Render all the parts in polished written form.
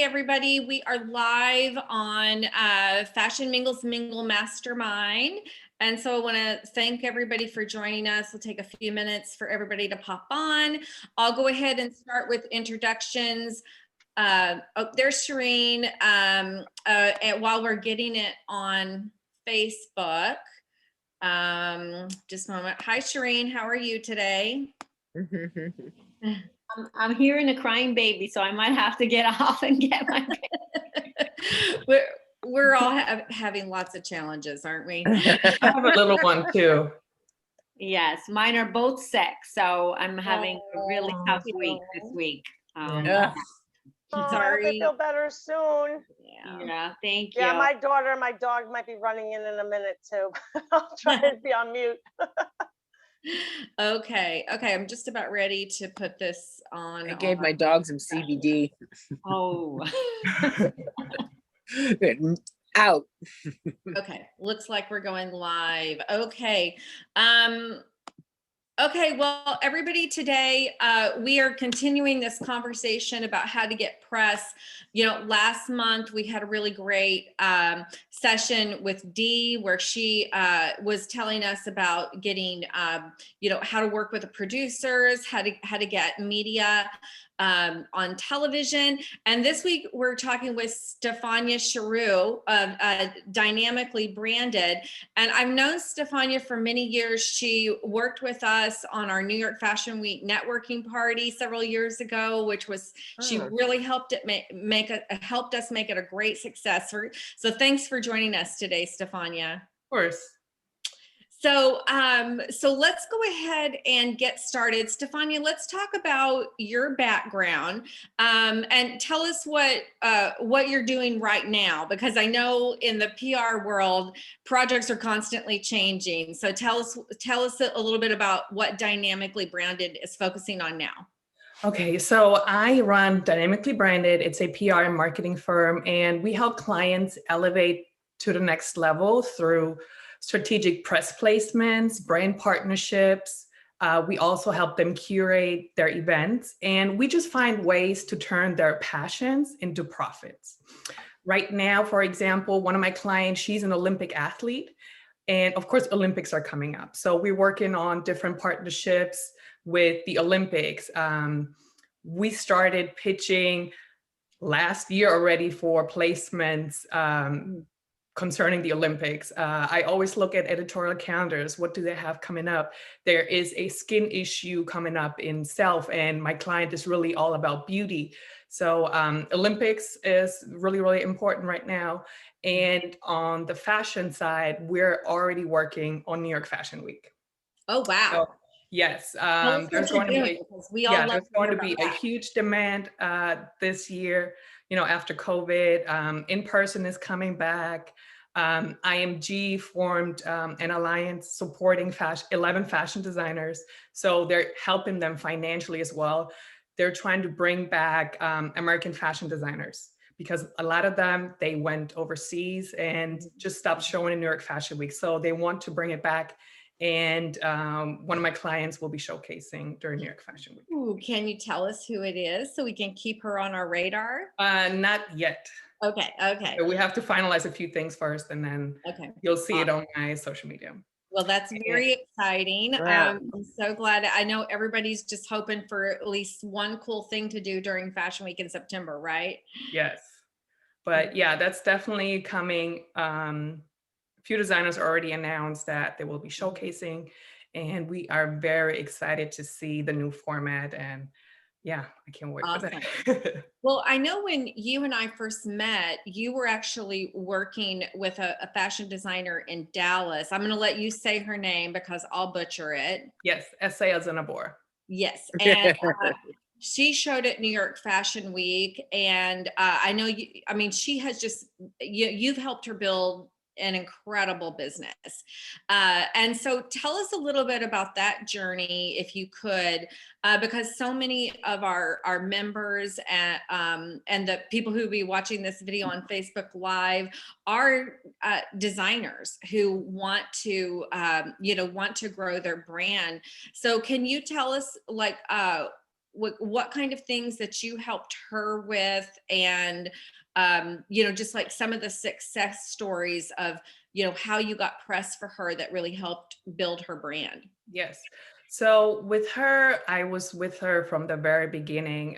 Everybody, we are live on Fashion Mingles Mingle Mastermind. And so I want to thank everybody for joining us. We'll take a few minutes for everybody to pop on. I'll go ahead and start with introductions. Oh, there's Shireen. And while we're getting it on Facebook, just a moment. Hi, Shireen. How are you today? I'm hearing a crying baby, so I might have to get off and get my baby. We're all having lots of challenges, aren't we? I have a little one too. Yes, mine are both sick, so I'm having a really tough week this week. Yeah. Sorry. I hope they feel better soon. Yeah, thank you. Yeah, my daughter and my dog might be running in a minute too. I'll try to be on mute. Okay, I'm just about ready to put this on. I gave my dog some CBD. Oh. Out. Okay, looks like we're going live. Okay. Okay, well, everybody, today we are continuing this conversation about how to get press. You know, last month we had a really great session with Dee where she was telling us about getting, you know, how to work with the producers, how to get media on television. And this week we're talking with Stephania Schirru of Dynamically Branded. And I've known Stephania for many years. She worked with us on our New York Fashion Week networking party several years ago, which was, she really helped it helped us make it a great success. So thanks for joining us today, Stephania. Of course. So, so let's go ahead and get started. Stephania, let's talk about your background and tell us what you're doing right now, because I know in the PR world, projects are constantly changing. So tell us a little bit about what Dynamically Branded is focusing on now. Okay, so I run Dynamically Branded. It's a PR and marketing firm, and we help clients elevate to the next level through strategic press placements, brand partnerships. We also help them curate their events, and we just find ways to turn their passions into profits. Right now, for example, one of my clients, she's an Olympic athlete, and of course, Olympics are coming up. So we're working on different partnerships with the Olympics. We started pitching last year already for placements concerning the Olympics. I always look at editorial calendars. What do they have coming up? There is a skin issue coming up in Self, and my client is really all about beauty. So Olympics is really, really important right now. And on the fashion side, we're already working on New York Fashion Week. Oh, wow. So, yes, there's going to be a huge demand this year. You know, after COVID, in person is coming back. IMG formed an alliance supporting 11 fashion designers. So they're helping them financially as well. They're trying to bring back American fashion designers, because a lot of them, they went overseas and just stopped showing in New York Fashion Week. So they want to bring it back. And one of my clients will be showcasing during New York Fashion Week. Ooh, can you tell us who it is so we can keep her on our radar? Not yet. Okay. So we have to finalize a few things first, and then you'll see it on my social media. Well, that's very exciting. Yeah. I'm so glad. I know everybody's just hoping for at least one cool thing to do during Fashion Week in September, right? Yes. But yeah, that's definitely coming. Few designers already announced that they will be showcasing, and we are very excited to see the new format. And yeah, I can't wait for that. Well, I know when you and I first met, you were actually working with a fashion designer in Dallas. I'm going to let you say her name because I'll butcher it. Yes, Essaya Zanabor. Yes, and she showed at New York Fashion Week, and I know you. I mean, she has just you've helped her build an incredible business. And so tell us a little bit about that journey, if you could, because so many of our members and the people who will be watching this video on Facebook Live are designers who want to, want to grow their brand. So can you tell us, like, what kind of things that you helped her with, and just like some of the success stories of, how you got press for her that really helped build her brand. Yes. So with her, I was with her from the very beginning.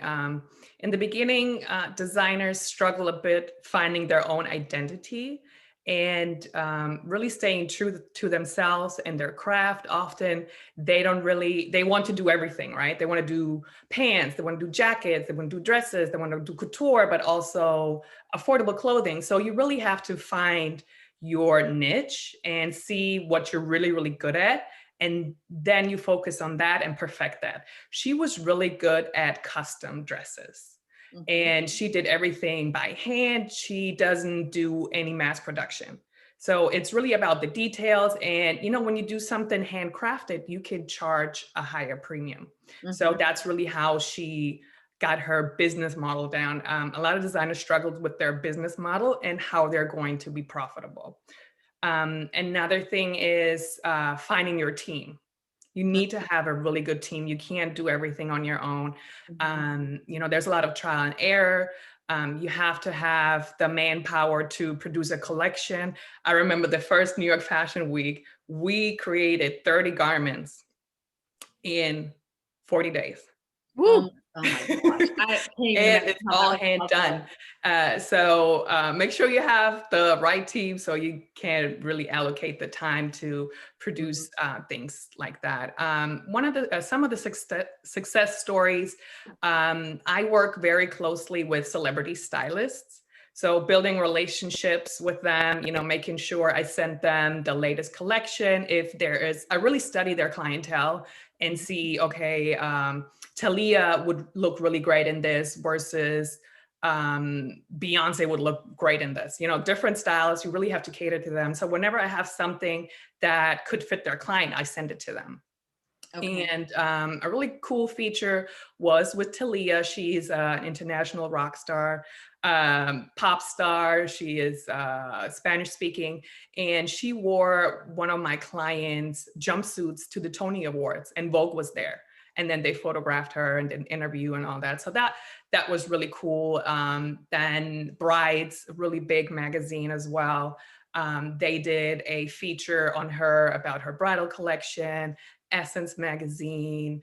In the beginning, designers struggle a bit finding their own identity and really staying true to themselves and their craft. Often they want to do everything, right? They want to do pants, they want to do jackets, they want to do dresses, they want to do couture, but also affordable clothing. So you really have to find your niche and see what you're really, really good at. And then you focus on that and perfect that. She was really good at custom dresses. Mhm. And she did everything by hand. She doesn't do any mass production. So it's really about the details. And, when you do something handcrafted, you can charge a higher premium. So Mhm. that's really how she got her business model down. A lot of designers struggled with their business model and how they're going to be profitable. Another thing is finding your team. You need to have a really good team. You can't do everything on your own. There's a lot of trial and error. You have to have the manpower to produce a collection. I remember the first New York Fashion Week, we created 30 garments in 40 days. Oh, oh my gosh. I can't even And imagine it's how that all was hand possible. done. So make sure you have the right team so you can really allocate the time to produce things like that. Some of the success stories, I work very closely with celebrity stylists. So building relationships with them, making sure I send them the latest collection. I really study their clientele and see, okay, Talia would look really great in this versus Beyonce would look great in this. Different styles, you really have to cater to them. So whenever I have something that could fit their client, I send it to them. Okay. And a really cool feature was with Talia. She's an international rock star, pop star. She is Spanish speaking, and she wore one of my clients' jumpsuits to the Tony Awards, and Vogue was there. And then they photographed her and did an interview and all that. So that was really cool. Then Brides, a really big magazine as well. They did a feature on her about her bridal collection. Essence magazine,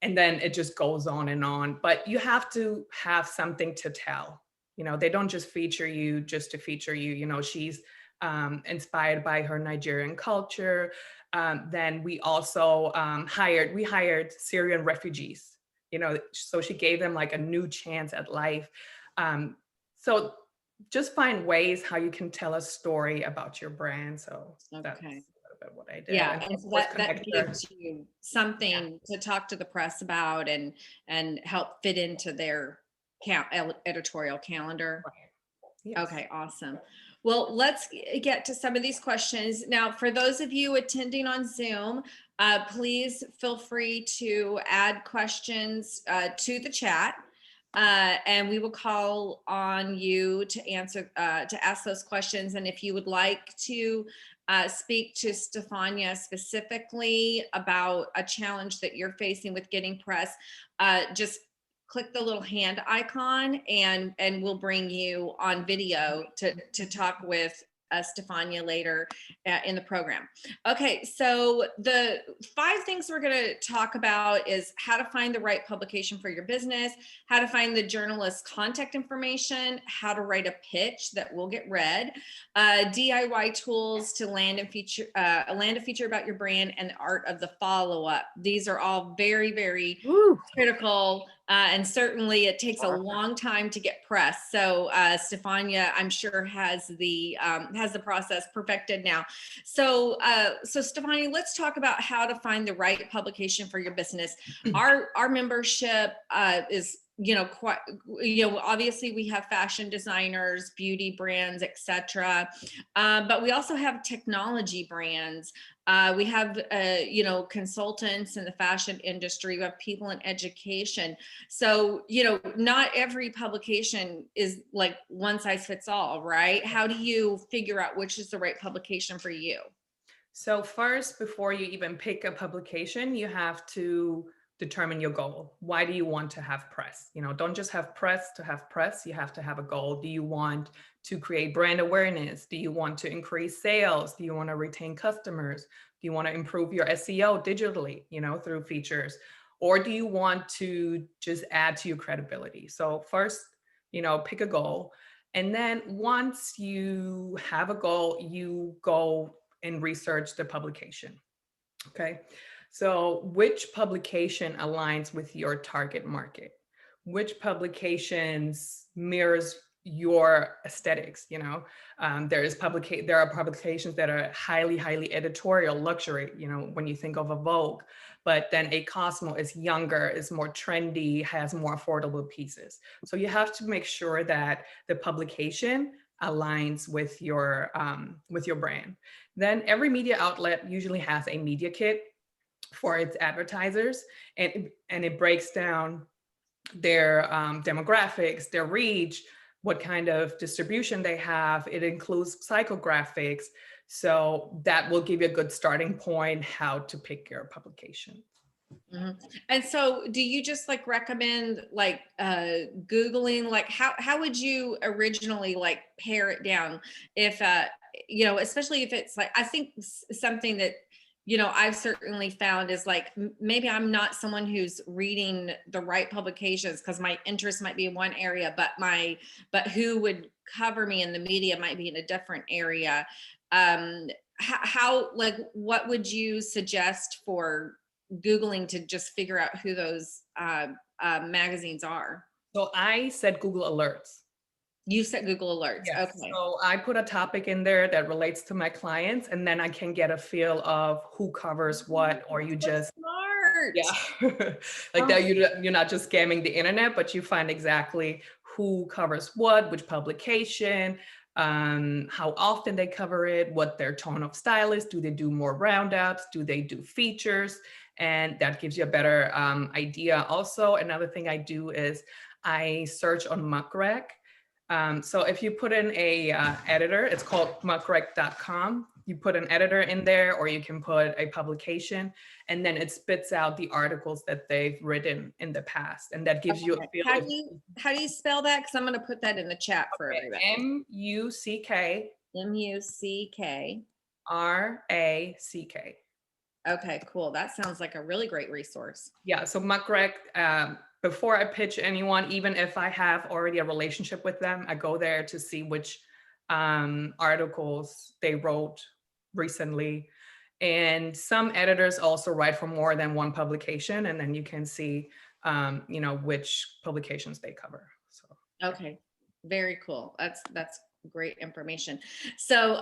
and then it just goes on and on. But you have to have something to tell. They don't just feature you just to feature you. She's inspired by her Nigerian culture. Then we also hired Syrian refugees, so she gave them like a new chance at life. So just find ways how you can tell a story about your brand. So that's what I did. Yeah, and and so that gives you something to talk to the press about and help fit into their editorial calendar. Yes. Okay, awesome. Well, let's get to some of these questions. Now, for those of you attending on Zoom, please feel free to add questions to the chat. And we will call on you to ask those questions. And if you would like to speak to Stephania specifically about a challenge that you're facing with getting press, just click the little hand icon and we'll bring you on video to talk with Stephania later in the program. Okay, so the 5 things we're going to talk about is how to find the right publication for your business, how to find the journalist's contact information, how to write a pitch that will get read, DIY tools to land a feature about your brand, and the art of the follow-up. These are all very, very critical. And certainly it takes a long time to get press. So Stephania, I'm sure has the process perfected now. So Stephania, let's talk about how to find the right publication for your business. Our membership is obviously we have fashion designers, beauty brands, etc. But we also have technology brands. We have, consultants in the fashion industry. We have people in education. So, not every publication is like one size fits all, right? How do you figure out which is the right publication for you? So first, before you even pick a publication, you have to determine your goal. Why do you want to have press? You know, don't just have press to have press. You have to have a goal. Do you want to create brand awareness? Do you want to increase sales? Do you want to retain customers? Do you want to improve your SEO digitally, you know, through features? Or do you want to just add to your credibility? So first, you know, pick a goal. And then once you have a goal, you go and research the publication. Okay. So which publication aligns with your target market? Which publications mirrors your aesthetics? You know, there are publications that are highly editorial, luxury, you know, when you think of a Vogue, but then a Cosmo is younger, is more trendy, has more affordable pieces. So you have to make sure that the publication aligns with your brand. Then every media outlet usually has a media kit for its advertisers, and it breaks down their demographics, their reach, what kind of distribution they have. It includes psychographics. So that will give you a good starting point how to pick your publication. Mhm. And so do you just like recommend like Googling, like how would you originally like pare it down if, you know, especially if it's like, I think something that, you know, I've certainly found is like, maybe I'm not someone who's reading the right publications because my interest might be in one area, but who would cover me in the media might be in a different area. How, like, what would you suggest for Googling to just figure out who those magazines are? So I said Google Alerts. You set Google Alerts. Yes. Okay. So I put a topic in there that relates to my clients, and then I can get a feel of who covers what, or you just, Smart. yeah, like that you're not just scamming the internet, but you find exactly who covers what, which publication, how often they cover it, what their tone of style is. Do they do more roundups? Do they do features? And that gives you a better idea. Also, another thing I do is I search on MuckRec. So if you put in a editor, it's called muckrec.com. You put an editor in there, or you can put a publication, and then it spits out the articles that they've written in the past. And that gives you a feel. How do you spell that? Because I'm going to put that in the chat for everybody. M-U-C-K. M-U-C-K. R-A-C-K. Okay, cool. That sounds like a really great resource. Yeah, so MuckRec, before I pitch anyone, even if I have already a relationship with them, I go there to see which articles they wrote recently. And some editors also write for more than one publication, and then you can see, you know, which publications they cover. So okay, very cool. That's great information. So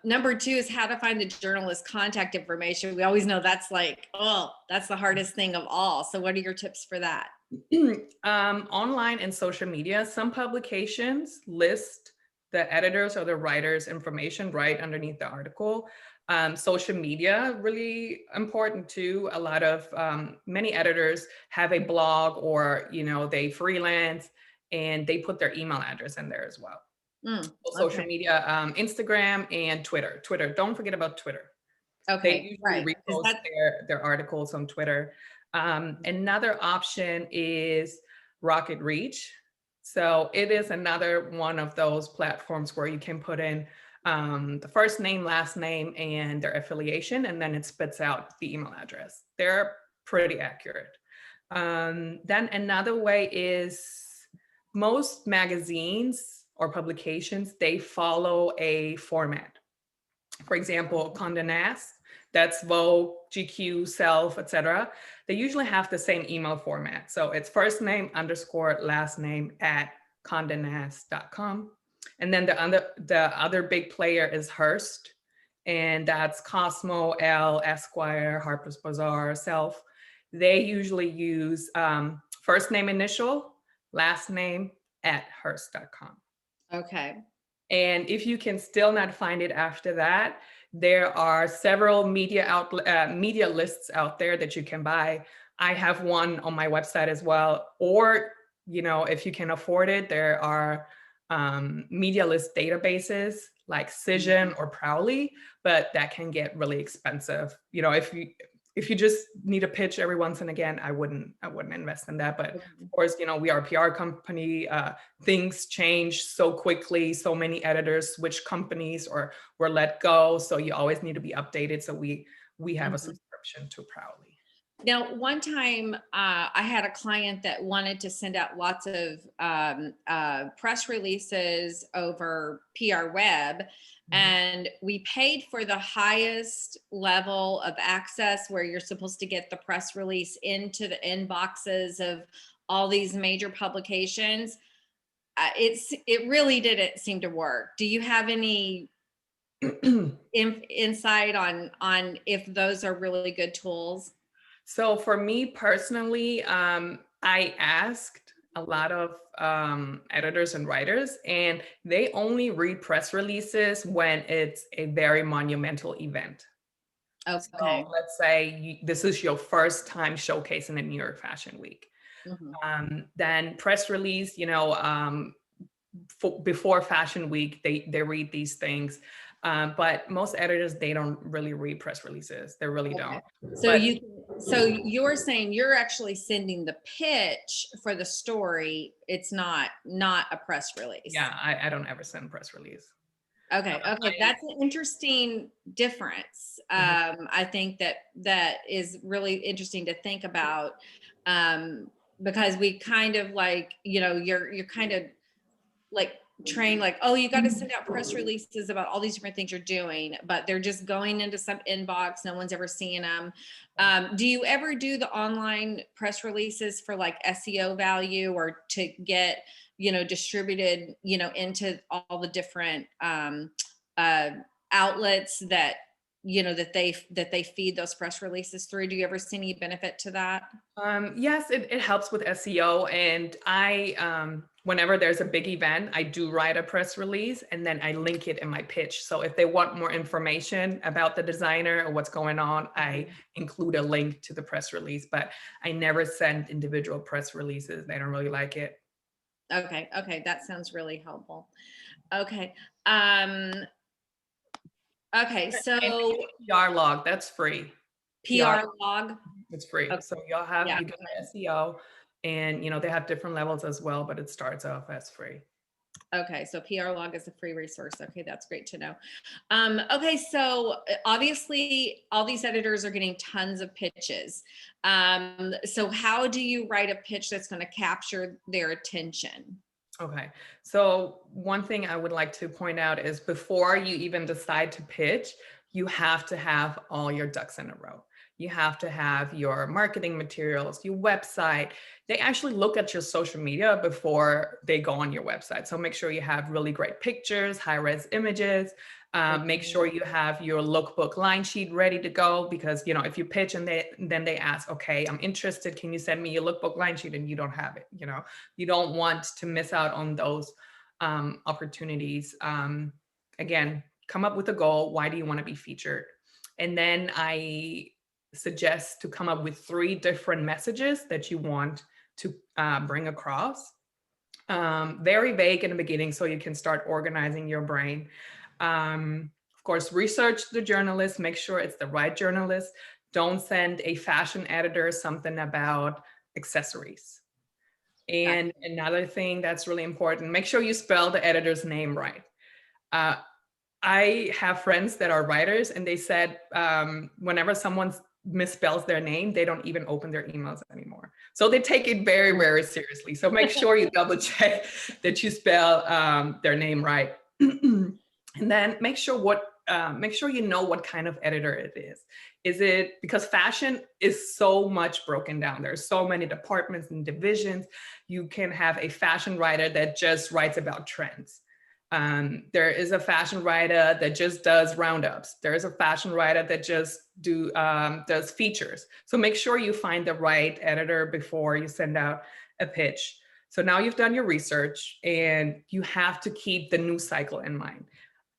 number 2 is how to find the journalist's contact information. We always know that's like, oh, that's the hardest thing of all. So what are your tips for that? Online and social media, some publications list the editors or the writers' information right underneath the article. Social media, really important too. A lot of many editors have a blog, or, you know, they freelance and they put their email address in there as well. Social media, Instagram and Twitter. Don't forget about Twitter. Okay, they usually repost their articles on Twitter. Another option is Rocket Reach. So it is another one of those platforms where you can put in the first name, last name, and their affiliation, and then it spits out the email address. They're pretty accurate. Then another way is most magazines or publications, they follow a format. For example, Condé Nast, that's Vogue, GQ, Self, etc. They usually have the same email format. So it's first name _ last name @condenast.com. And then the other big player is Hearst, and that's Cosmo, Elle, Esquire, Harper's Bazaar, Self. They usually use first name initial, last name @hearst.com. Okay. And if you can still not find it after that, there are several media lists out there that you can buy. I have one on my website as well. Or, you know, if you can afford it, there are media list databases like Cision or Prowly, but that can get really expensive. You know, if you just need a pitch every once and again, I wouldn't invest in that. But of course, we are a PR company. Things change so quickly. So many editors switch companies or were let go. So you always need to be updated. So we have a subscription to Proudly. Now, one time I had a client that wanted to send out lots of press releases over PR web, and we paid for the highest level of access where you're supposed to get the press release into the inboxes of all these major publications. It really didn't seem to work. Do you have any insight on if those are really good tools? So for me personally, I asked a lot of editors and writers, and they only read press releases when it's a very monumental event. Okay. So let's say this is your first time showcasing the New York Fashion Week. Then press release, before Fashion Week, they read these things. But most editors, they don't really read press releases. They really don't. So you're saying you're actually sending the pitch for the story. It's not a press release. Yeah, I don't ever send press release. Okay. That's an interesting difference. I think that is really interesting to think about, because we kind of like, you're kind of like trained like, oh, you got to send out press releases about all these different things you're doing, but they're just going into some inbox. No one's ever seeing them. Do you ever do the online press releases for like SEO value or to get, distributed, into all the different outlets that, that they feed those press releases through? Do you ever see any benefit to that? Yes, it helps with SEO. And I, whenever there's a big event, I do write a press release and then I link it in my pitch. So if they want more information about the designer or what's going on, I include a link to the press release, but I never send individual press releases. They don't really like it. Okay. That sounds really helpful. Okay. Okay. So PR log, that's free. PR log. It's free. Okay. So you get an SEO and they have different levels as well, but it starts off as free. Okay, so PR log is a free resource. Okay, that's great to know. Okay, so obviously all these editors are getting tons of pitches. So how do you write a pitch that's going to capture their attention? Okay, so one thing I would like to point out is before you even decide to pitch, you have to have all your ducks in a row. You have to have your marketing materials, your website. They actually look at your social media before they go on your website. So make sure you have really great pictures, high-res images. Make sure you have your lookbook line sheet ready to go, because if you pitch and then they ask, okay, I'm interested, can you send me your lookbook line sheet, and you don't have it, you don't want to miss out on those opportunities. Again, come up with a goal. Why do you want to be featured? And then I suggest to come up with 3 different messages that you want to bring across. Very vague in the beginning, so you can start organizing your brain. Of course, research the journalist, make sure it's the right journalist. Don't send a fashion editor something about accessories. And another thing that's really important, make sure you spell the editor's name right. I have friends that are writers, and they said whenever someone misspells their name, they don't even open their emails anymore. So they take it very, very seriously. So make sure you double check that you spell their name right. And then make sure you know what kind of editor it is. Is it, because fashion is so much broken down. There's so many departments and divisions. You can have a fashion writer that just writes about trends. There is a fashion writer that just does roundups. There is a fashion writer that just does features. So make sure you find the right editor before you send out a pitch. So now you've done your research, and you have to keep the news cycle in mind.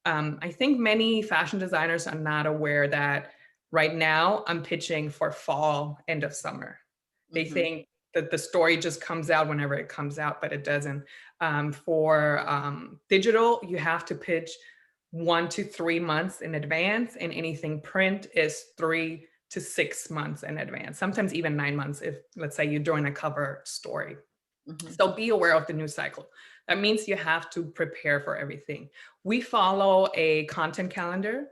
I think many fashion designers are not aware that right now I'm pitching for fall, end of summer. They think that the story just comes out whenever it comes out, but it doesn't. For digital, you have to pitch 1 to 3 months in advance, and anything print is 3 to 6 months in advance, sometimes even 9 months if, let's say, you're doing a cover story. So be aware of the news cycle. That means you have to prepare for everything. We follow a content calendar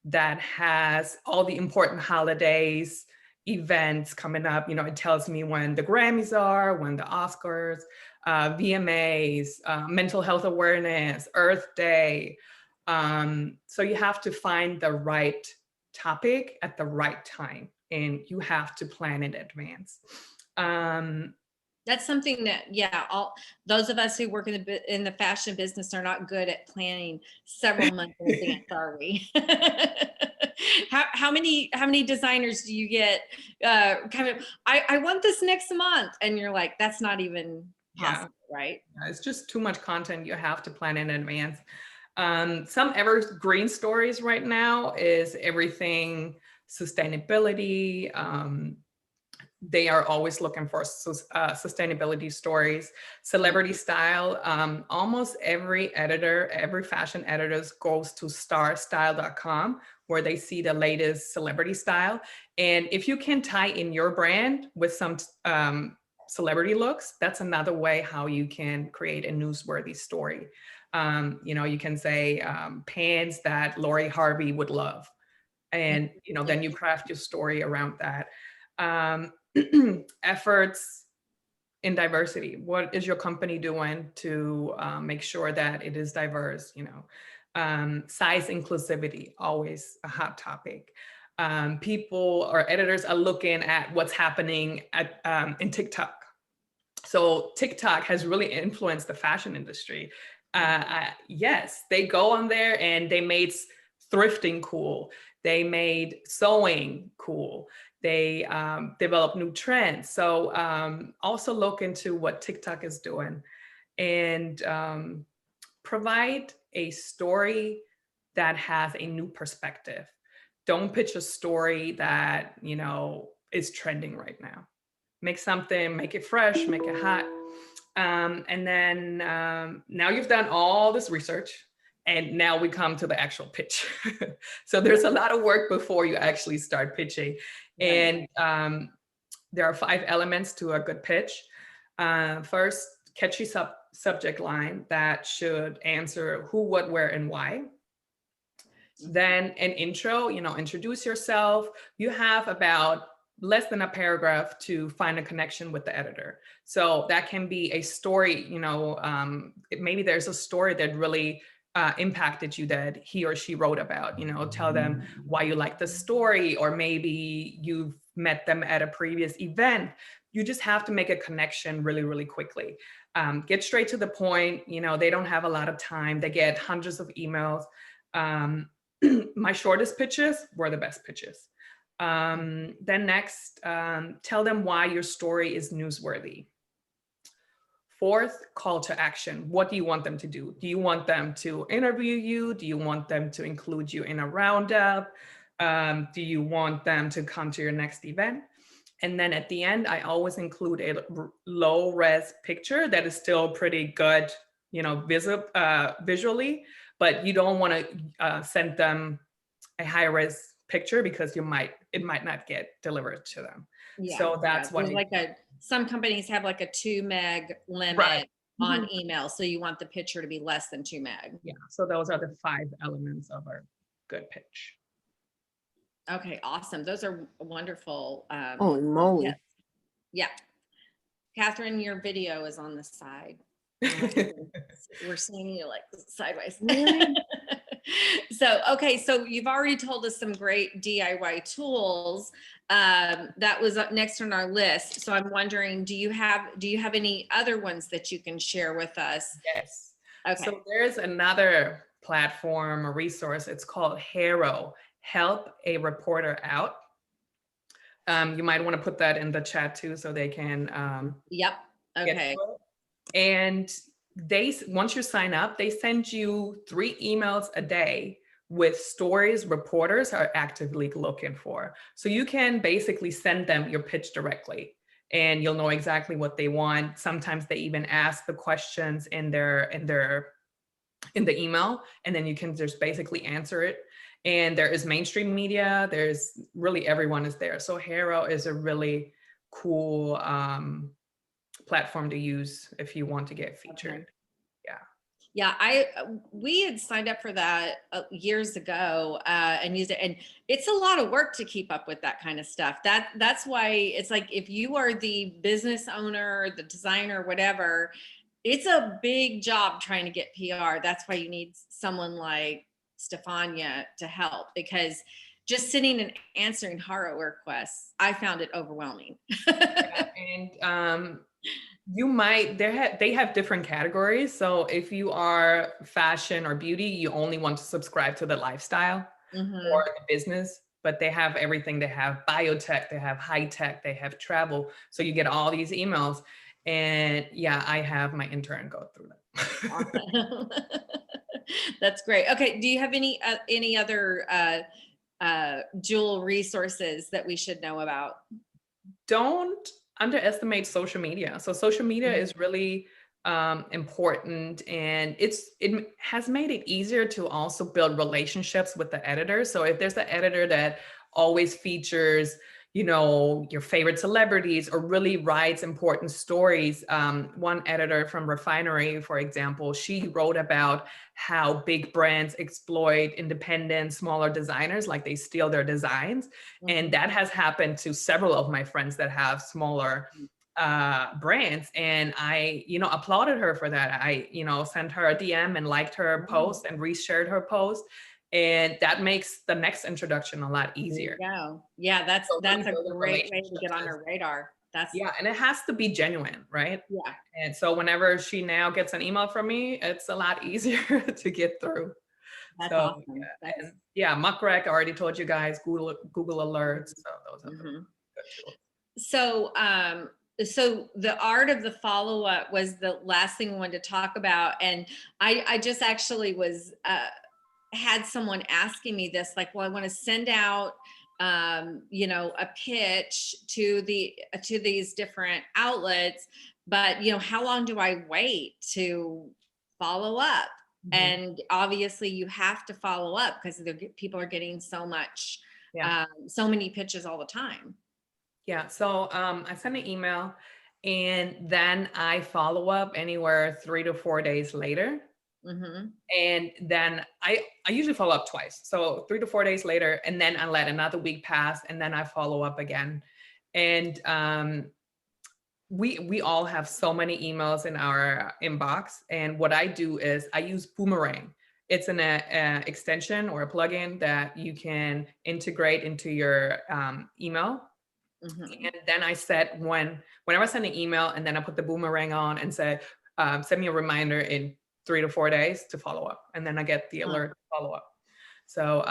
that has all the important holidays, events coming up. It tells me when the Grammys are, when the Oscars, VMAs, mental health awareness, Earth Day. So you have to find the right topic at the right time, and you have to plan in advance. That's something that, all those of us who work in the fashion business are not good at planning several months in advance, are we? How many designers do you get I want this next month, and you're like, that's not even possible, right? Yeah, it's just too much content. You have to plan in advance. Some evergreen stories right now is everything sustainability. They are always looking for sustainability stories, celebrity style. Almost every fashion editor goes to starstyle.com where they see the latest celebrity style. And if you can tie in your brand with some celebrity looks, that's another way how you can create a newsworthy story. You can say pants that Lori Harvey would love. And, then you craft your story around that. Efforts in diversity. What is your company doing to make sure that it is diverse? Size inclusivity, always a hot topic. People or editors are looking at what's happening in TikTok. So TikTok has really influenced the fashion industry. Yes, they go on there and they made thrifting cool. They made sewing cool. They develop new trends. So also look into what TikTok is doing and provide a story that has a new perspective. Don't pitch a story that, is trending right now. Make it fresh, make it hot. And then now you've done all this research. And now we come to the actual pitch. So there's a lot of work before you actually start pitching. And there are 5 elements to a good pitch. First, catchy subject line that should answer who, what, where, and why. Then an intro, introduce yourself. You have about less than a paragraph to find a connection with the editor. So that can be a story, maybe there's a story that really impacted you that he or she wrote about. Tell them why you like the story, or maybe you've met them at a previous event. You just have to make a connection really, really quickly. Get straight to the point. They don't have a lot of time. They get hundreds of emails. My shortest pitches were the best pitches. Then next, tell them why your story is newsworthy. Fourth, call to action. What do you want them to do? Do you want them to interview you? Do you want them to include you in a roundup? Do you want them to come to your next event? And then at the end, I always include a low res picture that is still pretty good, visually, but you don't want to send them a high res picture because it might not get delivered to them. So that's what some companies have like a 2 meg limit on email. So you want the picture to be less than 2 meg. Yeah. So those are the 5 elements of our good pitch. Okay. Awesome. Those are wonderful. Holy moly. Yeah. Catherine, your video is on the side. We're seeing you like sideways. Really? So you've already told us some great DIY tools. That was up next on our list. So I'm wondering, do you have any other ones that you can share with us? Yes. Okay. So there's another platform, a resource. It's called Harper. Help a Reporter Out. You might want to put that in the chat too, so they can. Yep. Okay. And once you sign up, they send you 3 emails a day with stories reporters are actively looking for. So you can basically send them your pitch directly, and you'll know exactly what they want. Sometimes they even ask the questions in the email, and then you can just basically answer it. And there is mainstream media. There's really everyone is there. So Hero is a really cool platform to use if you want to get featured. Okay. Yeah. Yeah, we had signed up for that years ago and used it, and it's a lot of work to keep up with that kind of stuff. That's why it's like if you are the business owner, the designer, whatever, it's a big job trying to get PR. That's why you need someone like Stephania to help, because just sitting and answering Haro requests, I found it overwhelming. Yeah, and they have different categories. So if you are fashion or beauty, you only want to subscribe to the lifestyle or the business, but they have everything. They have biotech, they have high tech, they have travel. So you get all these emails. And yeah, I have my intern go through them. Awesome. That's great. Okay. Do you have any other Jewel resources that we should know about? Don't underestimate social media. So social media is really important, and it has made it easier to also build relationships with the editor. So if there's an editor that always features, you know, your favorite celebrities or really writes important stories. One editor from Refinery, for example, she wrote about how big brands exploit independent, smaller designers, like they steal their designs. And that has happened to several of my friends that have smaller brands. And I, you know, applauded her for that. I, you know, sent her a DM and liked her post and reshared her post. And that makes the next introduction a lot easier. There you go. Yeah, that's So a building great way to get on relationships her radar. yeah, and it has to be genuine, right? Yeah. And so whenever she now gets an email from me, it's a lot easier to get through. That's So awesome. yeah, and yeah, Muckrack, I already told you guys, Google Alerts. So those are the good tools. So, so the art of the follow-up was the last thing we wanted to talk about. And I just actually was, had someone asking me this, like, well, I want to send out, you know, a pitch to these different outlets, but, you know, how long do I wait to follow up? And obviously you have to follow up because people are getting so much, so many pitches all the time. Yeah, so I send an email and then I follow up anywhere 3 to 4 days later. And then I usually follow up twice. So 3 to 4 days later, and then I let another week pass, and then I follow up again. And we all have so many emails in our inbox. And what I do is I use Boomerang. It's an extension or a plugin that you can integrate into your email. And then I set whenever I send an email, and then I put the Boomerang on and say, send me a reminder in 3 to 4 days to follow up. And then I get the alert to follow up. So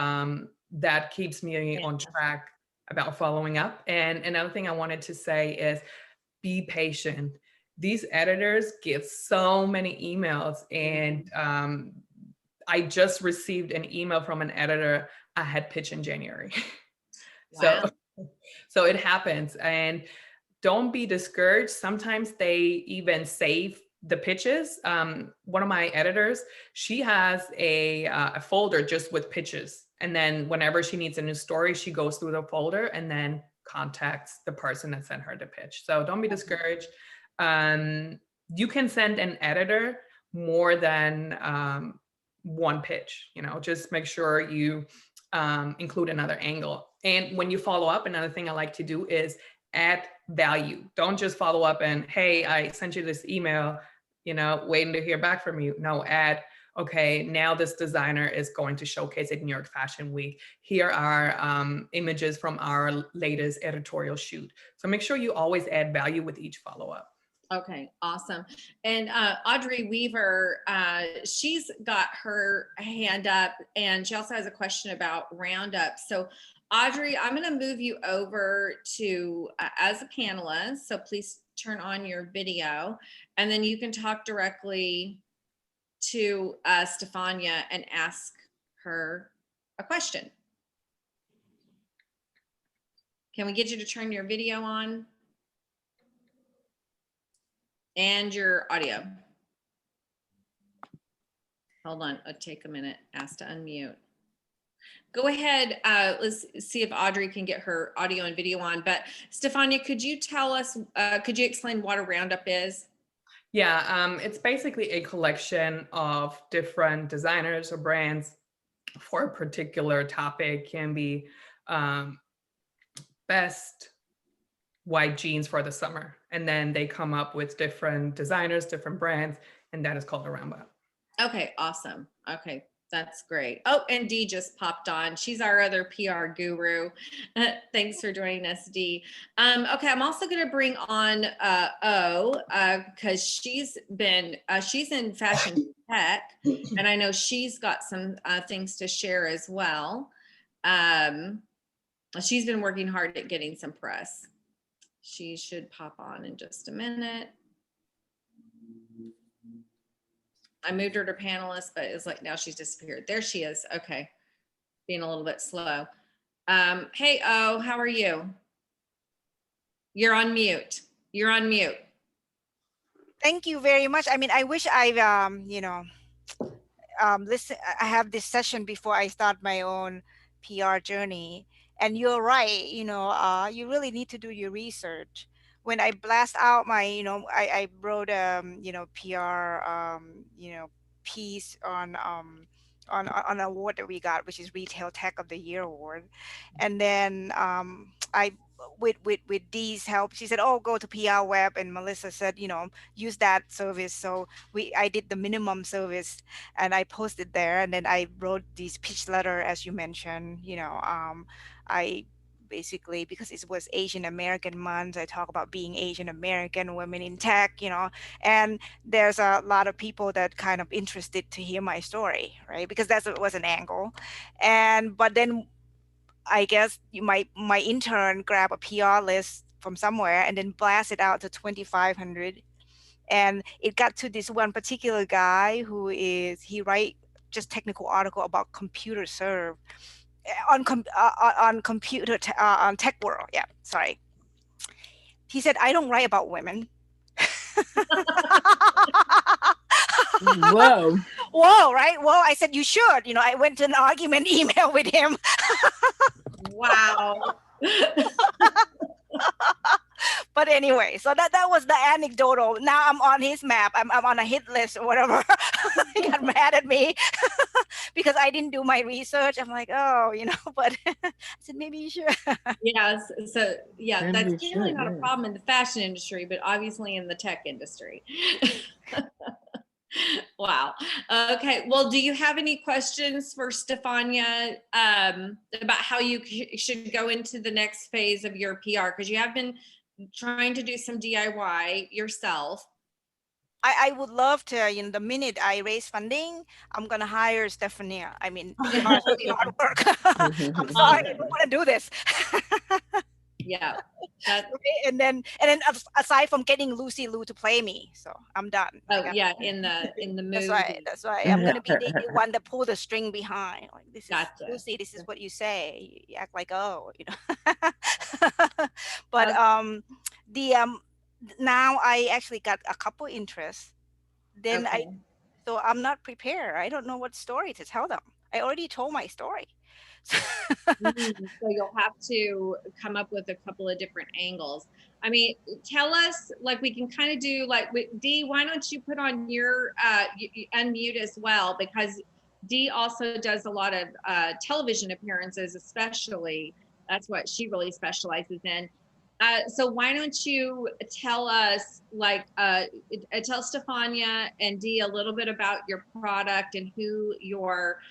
that keeps me on track about following up. And another thing I wanted to say is be patient. These editors get so many emails. And I just received an email from an editor I had pitched in January. Wow. So it happens, and don't be discouraged. Sometimes they even save the pitches. One of my editors, she has a folder just with pitches. And then whenever she needs a new story, she goes through the folder and then contacts the person that sent her the pitch. So don't be discouraged. You can send an editor more than one pitch, you know, just make sure you include another angle. And when you follow up, another thing I like to do is add value. Don't just follow up and, hey, I sent you this email, you know, waiting to hear back from you. No, add, okay, now this designer is going to showcase at New York Fashion Week. Here are images from our latest editorial shoot. So make sure you always add value with each follow-up. Okay, awesome. And Audrey Weaver, she's got her hand up, and she also has a question about Roundup. So Audrey, I'm going to move you over to as a panelist. So please turn on your video, and then you can talk directly to Stephania and ask her a question. Can we get you to turn your video on? And your audio. Hold on, it'll take a minute. Ask to unmute. Go ahead. Let's see if Audrey can get her audio and video on. But Stephania, could you tell us, could you explain what a roundup is? Yeah, it's basically a collection of different designers or brands for a particular topic. Can be best white jeans for the summer. And then they come up with different designers, different brands, and that is called a roundup. Okay, awesome. Okay, that's great. Oh, and Dee just popped on. She's our other PR guru. Thanks for joining us, Dee. Okay, I'm also going to bring on O because she's in fashion tech, and I know she's got some things to share as well. She's been working hard at getting some press. She should pop on in just a minute. I moved her to panelist, but it's like now she's disappeared. There she is. Okay. Being a little bit slow. Hey, O, how are you? You're on mute. You're on mute. Thank you very much. I mean, I wish I've, listen, I have this session before I start my own PR journey. And you're right, you really need to do your research. When I blast out my, I wrote PR, piece on an award that we got, which is Retail Tech of the Year award. And then I with Dee's help, she said, "Oh, go to PR Web," and Melissa said, use that service. So I did the minimum service, and I posted there, and then I wrote this pitch letter, as you mentioned. I basically, because it was Asian American month, I talk about being Asian American women in tech, and there's a lot of people that kind of interested to hear my story, right? Because was an angle, but then I guess my intern grab a PR list from somewhere and then blast it out to 2,500, and it got to this one particular guy he write just technical article about computer serve on computer on Tech World. Yeah, sorry. He said, "I don't write about women." Whoa. Whoa, right? Whoa, I said, "You should." I went to an argument email with him. Wow. But anyway, so that was the anecdotal. Now I'm on his map. I'm on a hit list or whatever. He got mad at me because I didn't do my research. I'm like, oh, but I said, maybe you should. Yes. So yeah, Maybe that's you generally should, not a yeah. problem in the fashion industry, but obviously in the tech industry. Wow. Okay. Well, do you have any questions for Stephania about how you should go into the next phase of your PR? Because you have been trying to do some DIY yourself. I would love to, the minute I raise funding, I'm going to hire Stephania. I mean, PR is really hard work. I'm sorry, I don't want to do this. Yeah. That, and then aside from getting Lucy Liu to play me, so I'm done. oh yeah, in the movie. That's right. I'm gonna be the one that pull the string behind. Like, this Gotcha. is Lucy. This is what you say. You act like, oh, But now I actually got a couple interests. Then Okay. so I'm not prepared. I don't know what story to tell them. I already told my story. So you'll have to come up with a couple of different angles. I mean, tell us, like, we can kind of do like Dee, why don't you put on your unmute as well, because Dee also does a lot of television appearances, especially. That's what she really specializes in. So why don't you tell us, like, tell Stephania and Dee a little bit about your product and who your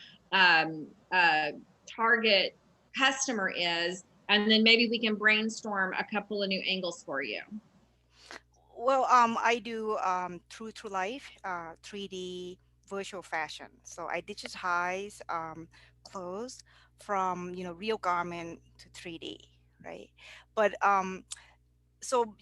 target customer is, and then maybe we can brainstorm a couple of new angles for you. Well, I do true to life 3D virtual fashion. So I digitize clothes from real garment to 3D, right? But so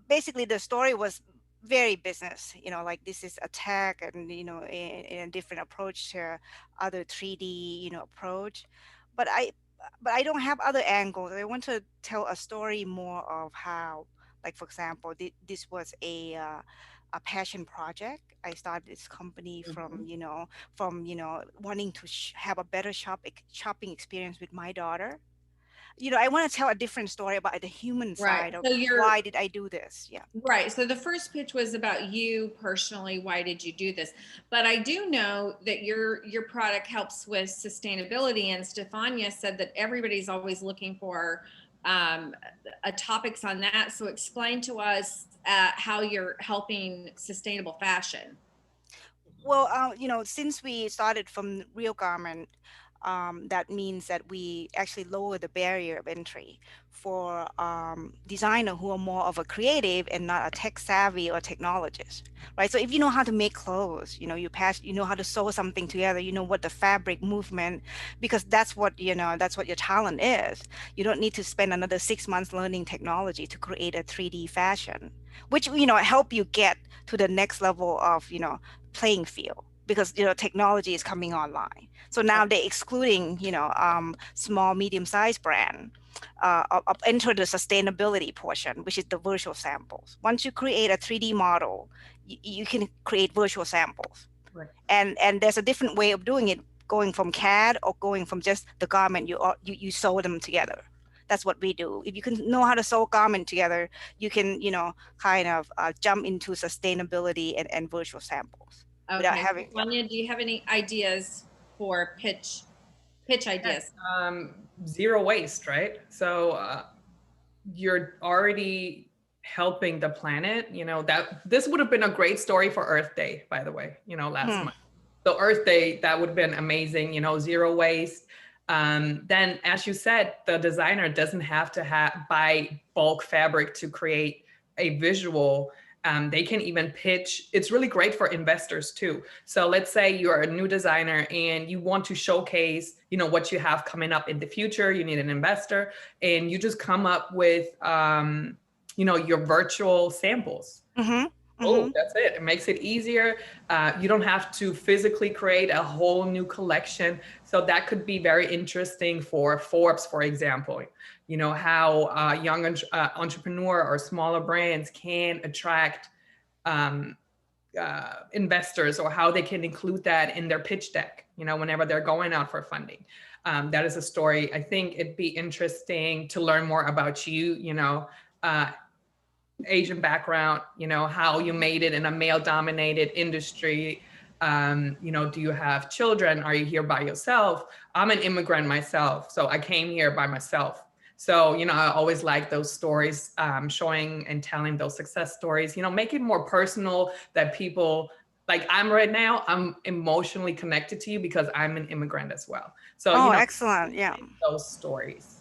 basically the story was very business, like this is a tech and in a different approach to other 3D approach. But I don't have other angles. I want to tell a story more of how, like, for example, this was a a passion project. I started this company from, Mhm. wanting to have a better shopping experience with my daughter. I want to tell a different story about the human Right. side of So why did I do this? Yeah. right. So the first pitch was about you personally. Why did you do this? But I do know that your product helps with sustainability. And Stephania said that everybody's always looking for topics on that. So explain to us how you're helping sustainable fashion. Well, since we started from real garment, that means that we actually lower the barrier of entry for designer who are more of a creative and not a tech savvy or technologist, right? So if you know how to make clothes, you know how to sew something together, you know what the fabric movement, because that's what your talent is. You don't need to spend another 6 months learning technology to create a 3D fashion, which help you get to the next level of playing field, because technology is coming online. So now they're excluding small medium-sized brand enter the sustainability portion, which is the virtual samples. Once you create a 3D model, you can create virtual samples. Right. And there's a different way of doing it, going from CAD or going from just the garment, you sew them together. That's what we do. If you can know how to sew garment together, you can kind of jump into sustainability and virtual samples without Okay. having. Stephania, do you have any ideas for pitch ideas? Zero waste, right? So you're already helping the planet. That this would have been a great story for Earth Day, by the way, last month. So Earth Day, that would have been amazing, zero waste. Then, as you said, the designer doesn't have to buy bulk fabric to create a visual. They can even pitch. It's really great for investors too. So let's say you're a new designer and you want to showcase, what you have coming up in the future. You need an investor, and you just come up with, your virtual samples. Oh, that's it. It makes it easier. You don't have to physically create a whole new collection. So that could be very interesting for Forbes, for example. How young entrepreneur or smaller brands can attract investors, or how they can include that in their pitch deck, whenever they're going out for funding. That is a story. I think it'd be interesting to learn more about you, Asian background, how you made it in a male dominated industry. Do you have children? Are you here by yourself? I'm an immigrant myself, so I came here by myself. So, I always like those stories, showing and telling those success stories, make it more personal, that people, like I'm right now, I'm emotionally connected to you because I'm an immigrant as well. So, Excellent. Yeah. those stories.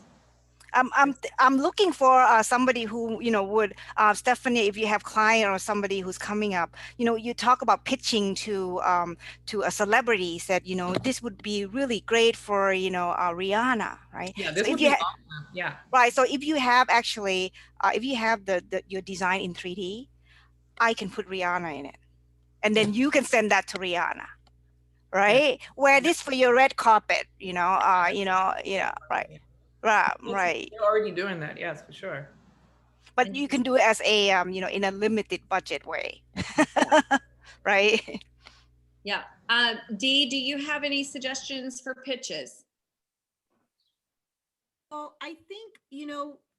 I'm looking for somebody who would Stephanie, if you have client or somebody who's coming up, you talk about pitching to a celebrity, said this would be really great for Rihanna, right? Yeah, this so would be awesome. Yeah. Right. So if you have actually if you have your design in 3D, I can put Rihanna in it, and then you can send that to Rihanna. Right. Wear this for your red carpet, right. Right. They're already doing that. Yes, for sure. But you can do it as a in a limited budget way. Right. Yeah. Dee, do you have any suggestions for pitches? Well, I think,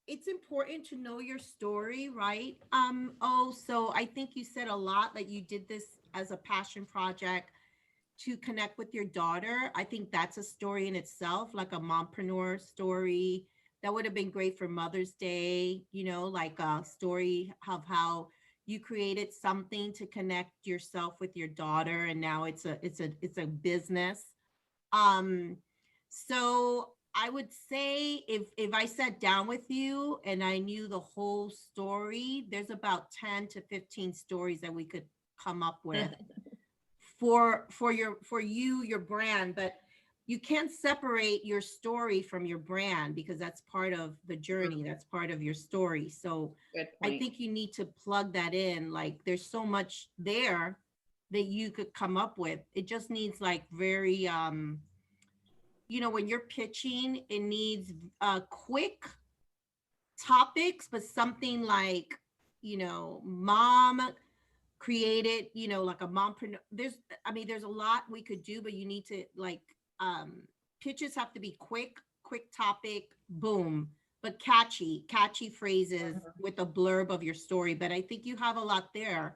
it's important to know your story, right? So I think you said a lot that you did this as a passion project to connect with your daughter. I think that's a story in itself, like a mompreneur story. That would have been great for Mother's Day, like a story of how you created something to connect yourself with your daughter, and now it's a business. So I would say if I sat down with you and I knew the whole story, there's about 10 to 15 stories that we could come up with for your brand. But you can't separate your story from your brand, because that's part of the journey. That's part of your story. So I think you need to plug that in. Like, there's so much there that you could come up with. It just needs like very when you're pitching, it needs quick topics, but something like, mom create it, you know, like a mompreneur. There's a lot we could do, but you need to like, pitches have to be quick topic, boom, but catchy phrases with a blurb of your story. But I think you have a lot there.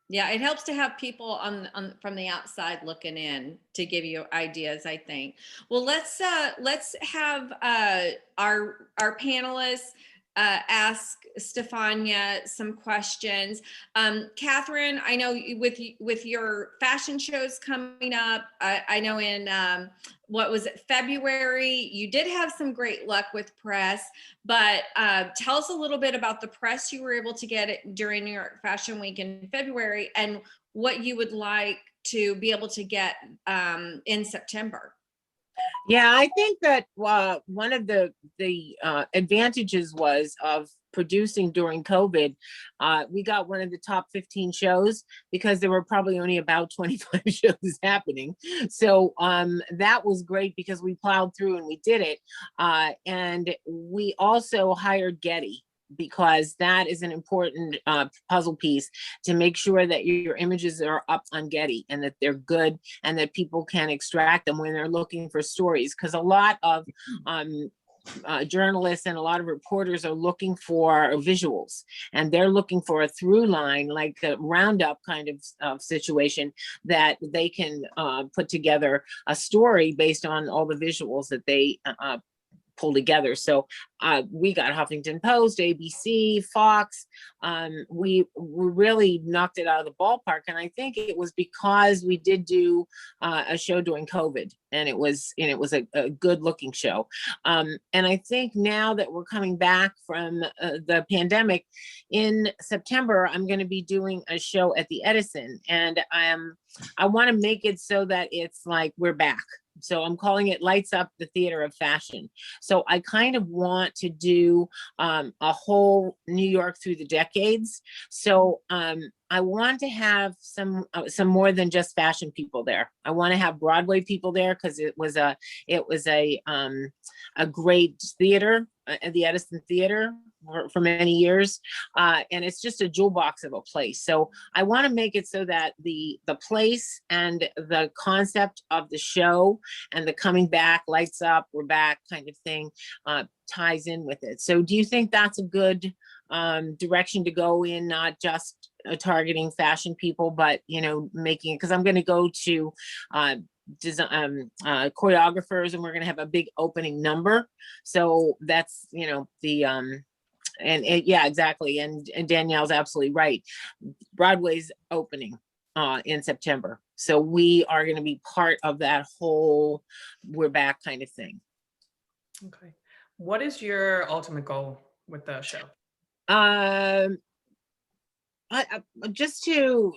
Yeah, it helps to have people on from the outside looking in to give you ideas, I think. Well, let's have our panelists ask Stephania some questions. Catherine, I know with your fashion shows coming up, I know in what was it, February, you did have some great luck with press, but tell us a little bit about the press you were able to get during New York Fashion Week in February, and what you would like to be able to get in September. Yeah, I think that one of the advantages was of producing during COVID. We got one of the top 15 shows because there were probably only about 25 shows happening. So that was great because we plowed through and we did it. And we also hired Getty, because that is an important puzzle piece to make sure that your images are up on Getty and that they're good and that people can extract them when they're looking for stories. Because a lot of journalists and a lot of reporters are looking for visuals, and they're looking for a through line, like a roundup kind of situation that they can put together a story based on all the visuals that they pull together. So we got Huffington Post, ABC, Fox. We really knocked it out of the ballpark. And I think it was because we did do a show during COVID, and it was a good looking show. And I think now that we're coming back from the pandemic, in September, I'm going to be doing a show at the Edison, and I want to make it so that it's like we're back. So I'm calling it Lights Up the Theater of Fashion. So I kind of want to do a whole New York through the decades. So I want to have some more than just fashion people there. I want to have Broadway people there because it was a great theater, the Edison Theater, for many years, and it's just a jewel box of a place. So I want to make it so that the place and the concept of the show and the coming back, lights up, we're back kind of thing ties in with it. So do you think that's a good direction to go in, not just targeting fashion people, but making it, because I'm going to go to design choreographers, and we're going to have a big opening number. So that's yeah, exactly. And Danielle's absolutely right. Broadway's opening in September. So we are going to be part of that whole we're back kind of thing. Okay. What is your ultimate goal with the show? Just to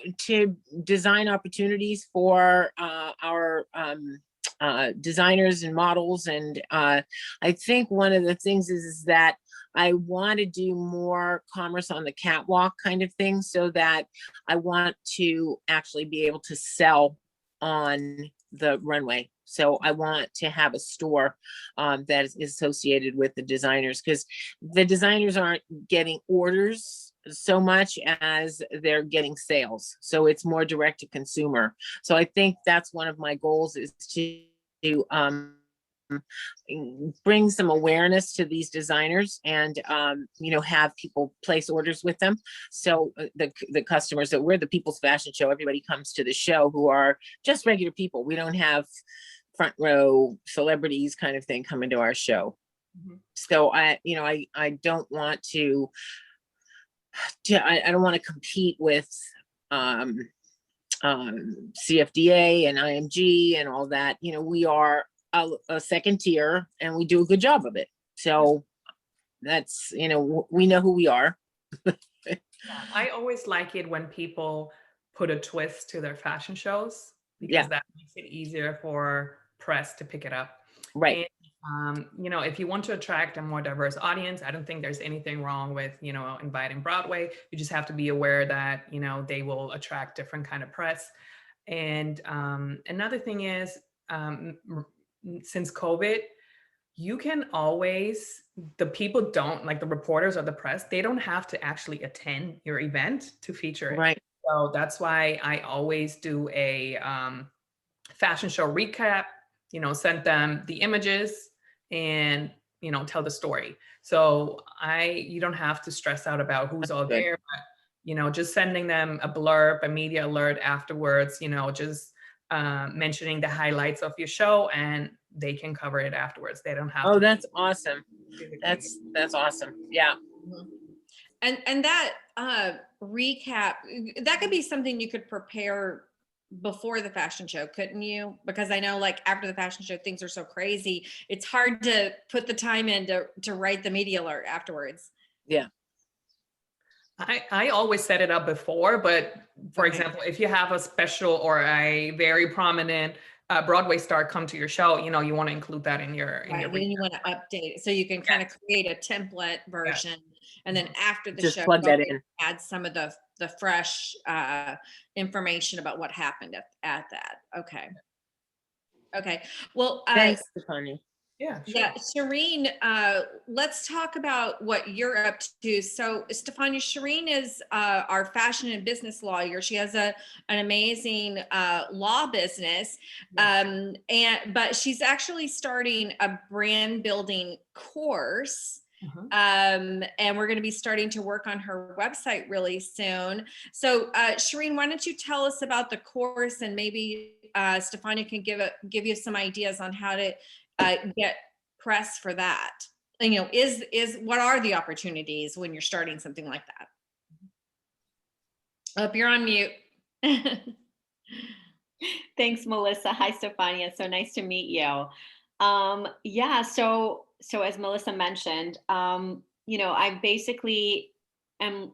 design opportunities for our designers and models. And I think one of the things is that I want to do more commerce on the catwalk kind of thing, so that I want to actually be able to sell on the runway. So I want to have a store that is associated with the designers, because the designers aren't getting orders so much as they're getting sales. So it's more direct to consumer. So I think that's one of my goals, is to bring some awareness to these designers and have people place orders with them. So the customers, that we're the people's fashion show, everybody comes to the show who are just regular people. We don't have front row celebrities kind of thing coming to our show. Mm-hmm. So I don't want to I don't want to compete with CFDA and IMG and all that. We are a second tier, and we do a good job of it. So that's, we know who we are. I always like it when people put a twist to their fashion shows, because that makes it easier for press to pick it up. Right. And, if you want to attract a more diverse audience, I don't think there's anything wrong with, inviting Broadway. You just have to be aware that, they will attract different kind of press. And another thing is, since COVID, you can always, the people don't, like the reporters or the press, they don't have to actually attend your event to feature it. Right. So that's why I always do a fashion show recap, send them the images and, tell the story. So you don't have to stress out about who's all Good. there, but, just sending them a blurb, a media alert afterwards, just mentioning the highlights of your show, and they can cover it afterwards. They don't have to. Oh, that's awesome. That's awesome. Yeah. And that recap, that could be something you could prepare before the fashion show, couldn't you? Because I know like after the fashion show, things are so crazy. It's hard to put the time in to write the media alert afterwards. Yeah. I always set it up before, but for Okay. example, if you have a special or a very prominent Broadway star come to your show, you want to include that in your Right, then you want to update it so you can kind of create a template version, and then after the Just show, plug that go in. add some of the fresh information about what happened at that. Okay. Well, Thanks, Stephania. Yeah, sure. yeah, Shireen, let's talk about what you're up to. So, Stephania, Shireen is our fashion and business lawyer. She has an amazing law business, but she's actually starting a brand building course. And we're going to be starting to work on her website really soon. So, Shireen, why don't you tell us about the course, and maybe Stephania can give you some ideas on how to get press for that. And, what are the opportunities when you're starting something like that? Oh, you're on mute. Thanks, Melissa. Hi, Stephania. So nice to meet you. Yeah, so as Melissa mentioned, I basically am,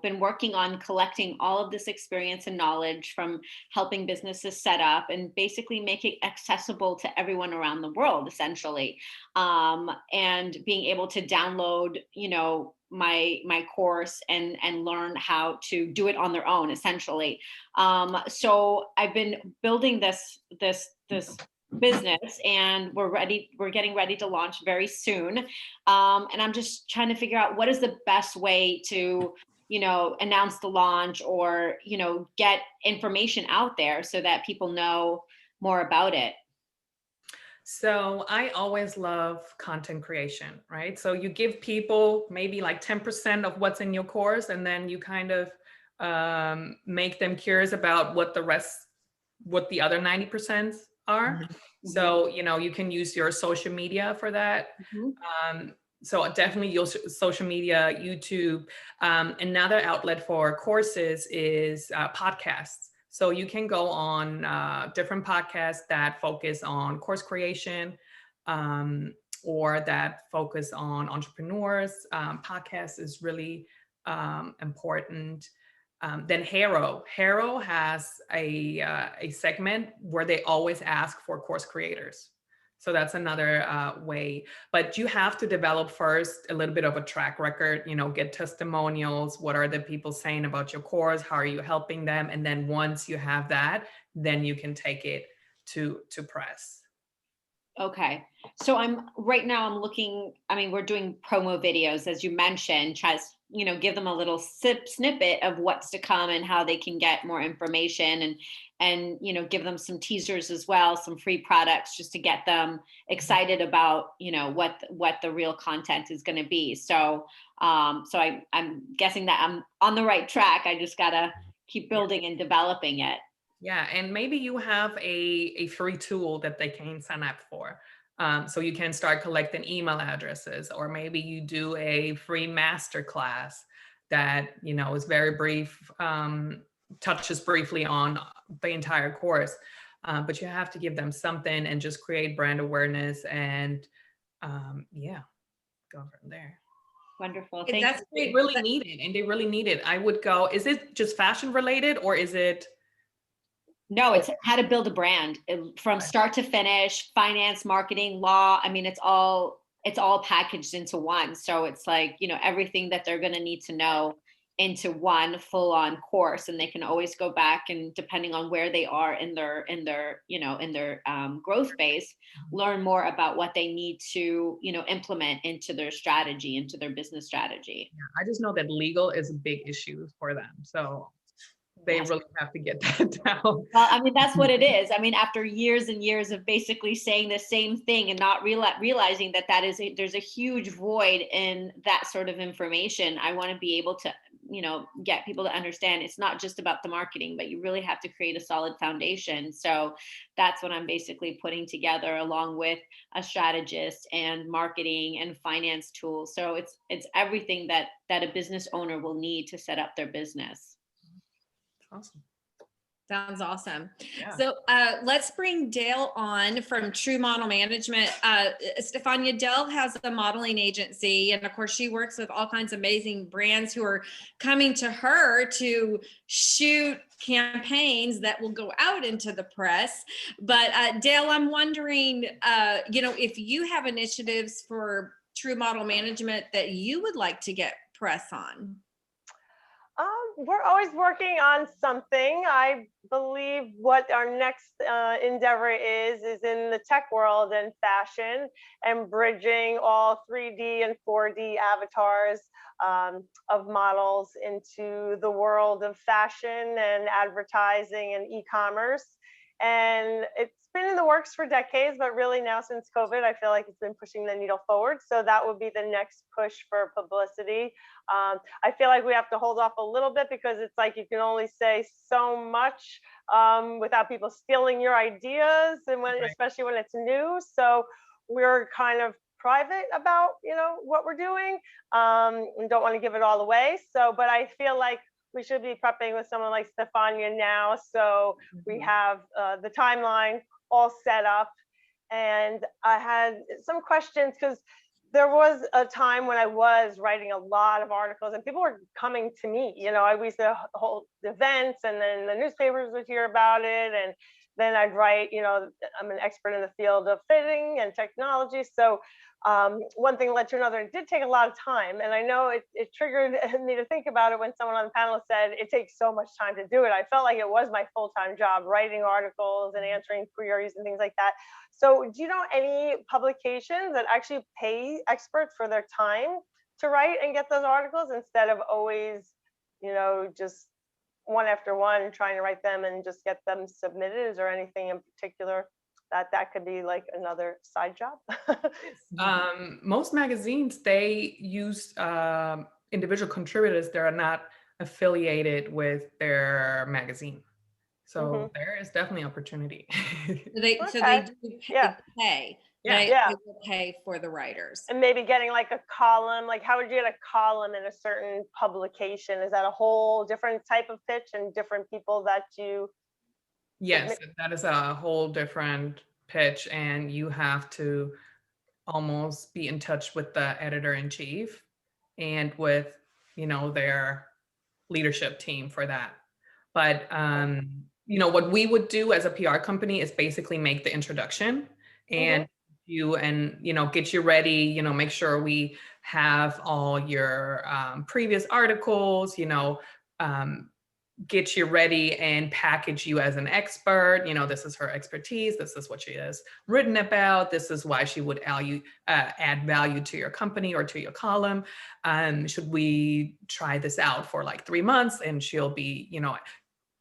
been working on collecting all of this experience and knowledge from helping businesses set up and basically make it accessible to everyone around the world, essentially. And being able to download, my course and learn how to do it on their own, essentially. So I've been building this business, and we're getting ready to launch very soon. And I'm just trying to figure out what is the best way to, announce the launch or, get information out there so that people know more about it. So I always love content creation, right? So you give people maybe like 10% of what's in your course, and then you kind of make them curious about what the other 90% are. So, you can use your social media for that. So definitely your social media, YouTube. Another outlet for courses is podcasts. So you can go on different podcasts that focus on course creation or that focus on entrepreneurs. Podcast is really important. Then Haro has a segment where they always ask for course creators. So that's another way, but you have to develop first a little bit of a track record, get testimonials. What are the people saying about your course? How are you helping them? And then once you have that, then you can take it to press. Okay. So right now I'm looking, we're doing promo videos, as you mentioned, give them a little snippet of what's to come and how they can get more information, and give them some teasers as well, some free products, just to get them excited about, what the real content is going to be. So, I'm guessing that I'm on the right track. I just gotta keep building and developing it. Yeah, and maybe you have a free tool that they can sign up for. So you can start collecting email addresses, or maybe you do a free master class that, is very brief, touches briefly on the entire course. But you have to give them something and just create brand awareness and go from there. Wonderful. That's They really need it, and they really need it. I would go, is it just fashion related, or is it? No, it's how to build a brand from start to finish, finance, marketing, law. It's all packaged into one. So it's like, everything that they're going to need to know, into one full-on course, and they can always go back, and depending on where they are in their growth phase, learn more about what they need to implement into their strategy, into their business strategy. I just know that legal is a big issue for them, so they really have to get that down. Well, I mean, that's what it is. I mean, after years and years of basically saying the same thing and not realizing that there's a huge void in that sort of information. I want to be able to, get people to understand it's not just about the marketing, but you really have to create a solid foundation. So that's what I'm basically putting together, along with a strategist and marketing and finance tools. So it's everything that a business owner will need to set up their business. Awesome. Sounds awesome. Yeah. So let's bring Dale on from True Model Management. Stephania, Dale has a modeling agency, and of course she works with all kinds of amazing brands who are coming to her to shoot campaigns that will go out into the press. But Dale, I'm wondering, if you have initiatives for True Model Management that you would like to get press on. We're always working on something. I believe what our next endeavor is in the tech world and fashion, and bridging all 3D and 4D avatars of models into the world of fashion and advertising and e-commerce. And it's been in the works for decades, but really now since COVID, I feel like it's been pushing the needle forward. So that would be the next push for publicity. I feel like we have to hold off a little bit, because it's like you can only say so much without people stealing your ideas, and especially when it's new. So we're kind of private about what we're doing, and don't want to give it all away. So, but I feel like we should be prepping with someone like Stephania now, so we have the timeline all set up. And I had some questions, because there was a time when I was writing a lot of articles and people were coming to me. I used to hold events, and then the newspapers would hear about it, and then I'd write, I'm an expert in the field of fitting and technology. So one thing led to another. It did take a lot of time, and I know it triggered me to think about it when someone on the panel said it takes so much time to do it. I felt like it was my full-time job, writing articles and answering queries and things like that. So do you know any publications that actually pay experts for their time to write and get those articles, instead of always, just one after one trying to write them and just get them submitted? Is there anything in particular that could be like another side job? Most magazines, they use individual contributors that are not affiliated with their magazine. So there is definitely opportunity. So they do pay. They will pay for the writers. And maybe getting like a column, like how would you get a column in a certain publication? Is that a whole different type of pitch and different people that you? Yes, that is a whole different pitch, and you have to almost be in touch with the editor-in-chief and with, their leadership team for that. But, what we would do as a PR company is basically make the introduction and get you ready, make sure we have all your previous articles, get you ready and package you as an expert. This is her expertise. This is what she has written about. This is why she would add value to your company or to your column. Should we try this out for like 3 months? And she'll be,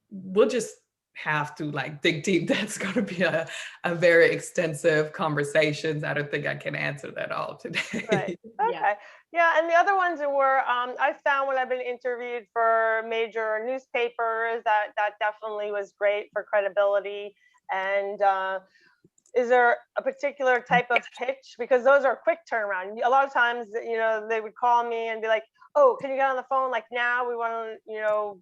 we'll just have to like dig deep. That's going to be a very extensive conversations. I don't think I can answer that all today. Right. Okay. Yeah. And the other ones were, I found when I've been interviewed for major newspapers, that definitely was great for credibility. And is there a particular type of pitch? Because those are quick turnaround. A lot of times, they would call me and be like, oh, can you get on the phone? Like now we want to,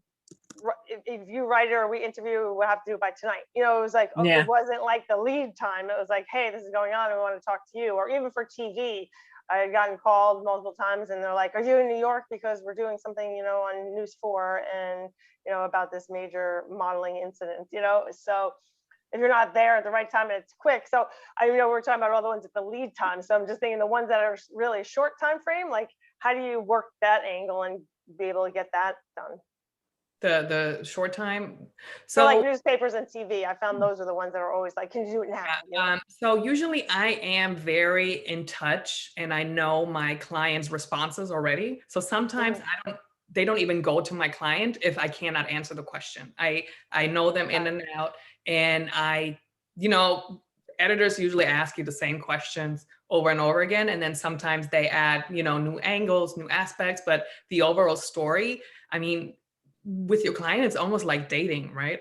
if you write it or we interview, we'll have to do it by tonight. It was like, it wasn't like the lead time. It was like, hey, this is going on and we want to talk to you. Or even for TV, I had gotten called multiple times and they're like, are you in New York? Because we're doing something, on News 4 and, about this major modeling incident, so if you're not there at the right time and it's quick. So we're talking about all the ones at the lead time. So I'm just thinking the ones that are really short time frame, like how do you work that angle and be able to get that done? The short time. So like So newspapers and TV, I found those are the ones that are always like, can you do it now? You know? so usually I am very in touch and I know my clients' responses already. So sometimes they don't even go to my client if I cannot answer the question. I know them in and out, and editors usually ask you the same questions over and over again. And then sometimes they add, new angles, new aspects, but the overall story, I mean, with your client, it's almost like dating, right?